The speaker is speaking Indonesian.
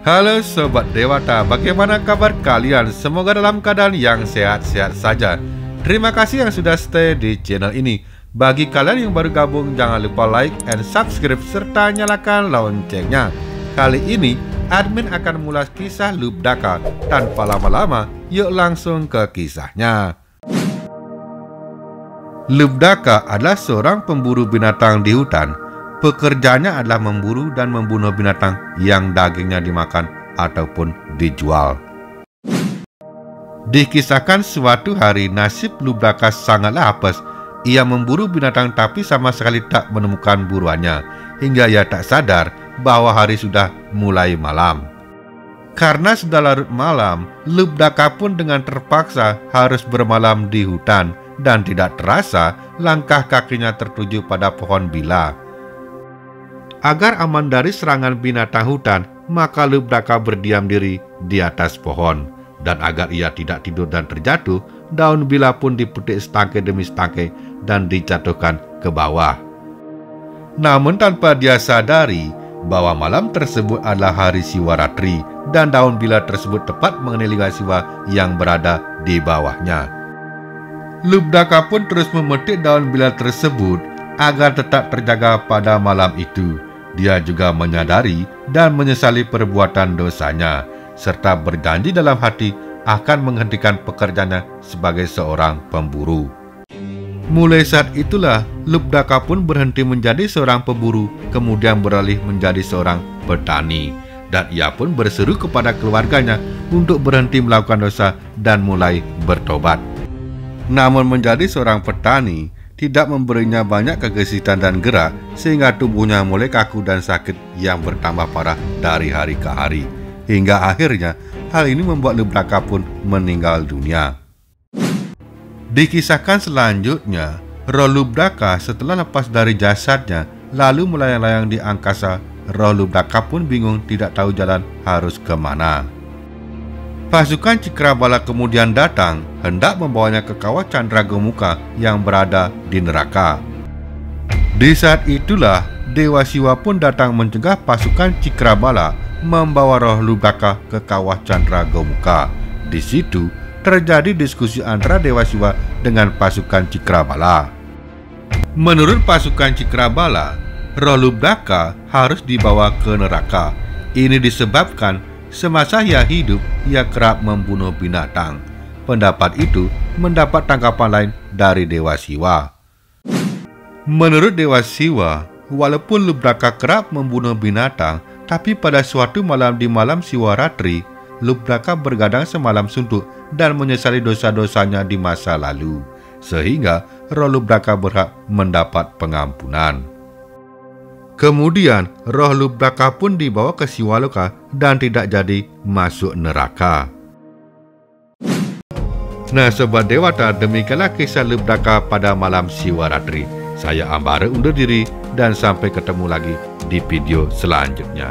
Halo Sobat Dewata, bagaimana kabar kalian? Semoga dalam keadaan yang sehat-sehat saja. Terima kasih yang sudah stay di channel ini. Bagi kalian yang baru gabung, jangan lupa like and subscribe serta nyalakan loncengnya. Kali ini, admin akan mengulas kisah Lubdaka. Tanpa lama-lama, yuk langsung ke kisahnya. Lubdaka adalah seorang pemburu binatang di hutan. Pekerjaannya adalah memburu dan membunuh binatang yang dagingnya dimakan ataupun dijual. Dikisahkan suatu hari nasib Lubdaka sangatlah apes. Ia memburu binatang tapi sama sekali tak menemukan buruannya, hingga ia tak sadar bahwa hari sudah mulai malam. Karena sudah larut malam, Lubdaka pun dengan terpaksa harus bermalam di hutan, dan tidak terasa langkah kakinya tertuju pada pohon bila. Agar aman dari serangan binatang hutan, maka Lubdaka berdiam diri di atas pohon. Dan agar ia tidak tidur dan terjatuh, daun bila pun dipetik setangkai demi setangkai dan dijatuhkan ke bawah. Namun tanpa dia sadari bahwa malam tersebut adalah hari Siwaratri dan daun bila tersebut tepat mengenai lingga Siwa yang berada di bawahnya. Lubdaka pun terus memetik daun bila tersebut agar tetap terjaga pada malam itu. Dia juga menyadari dan menyesali perbuatan dosanya, serta berjanji dalam hati akan menghentikan pekerjaannya sebagai seorang pemburu. Mulai saat itulah Lubdaka pun berhenti menjadi seorang pemburu, kemudian beralih menjadi seorang petani. Dan ia pun berseru kepada keluarganya untuk berhenti melakukan dosa dan mulai bertobat. Namun menjadi seorang petani tidak memberinya banyak kegesitan dan gerak, sehingga tubuhnya mulai kaku dan sakit yang bertambah parah dari hari ke hari. Hingga akhirnya hal ini membuat Lubdaka pun meninggal dunia. Dikisahkan selanjutnya, roh Lubdaka setelah lepas dari jasadnya lalu melayang-layang di angkasa. Roh Lubdaka pun bingung tidak tahu jalan harus kemana. Pasukan Cikrabala kemudian datang hendak membawanya ke kawah Candragomuka yang berada di neraka. Di saat itulah Dewa Siwa pun datang mencegah pasukan Cikrabala membawa roh Lubdaka ke kawah Candragomuka. Di situ terjadi diskusi antara Dewa Siwa dengan pasukan Cikrabala. Menurut pasukan Cikrabala, roh Lubdaka harus dibawa ke neraka. Ini disebabkan semasa ia hidup, ia kerap membunuh binatang. Pendapat itu mendapat tanggapan lain dari Dewa Siwa. Menurut Dewa Siwa, walaupun Lubdaka kerap membunuh binatang, tapi pada suatu malam di malam Siwaratri, Lubdaka bergadang semalam suntuk dan menyesali dosa-dosanya di masa lalu, sehingga roh Lubdaka berhak mendapat pengampunan. Kemudian roh Lubdaka pun dibawa ke Siwaloka dan tidak jadi masuk neraka. Nah Sobat Dewata, demikianlah kisah Lubdaka pada malam Siwaratri. Saya Ambare undur diri dan sampai ketemu lagi di video selanjutnya.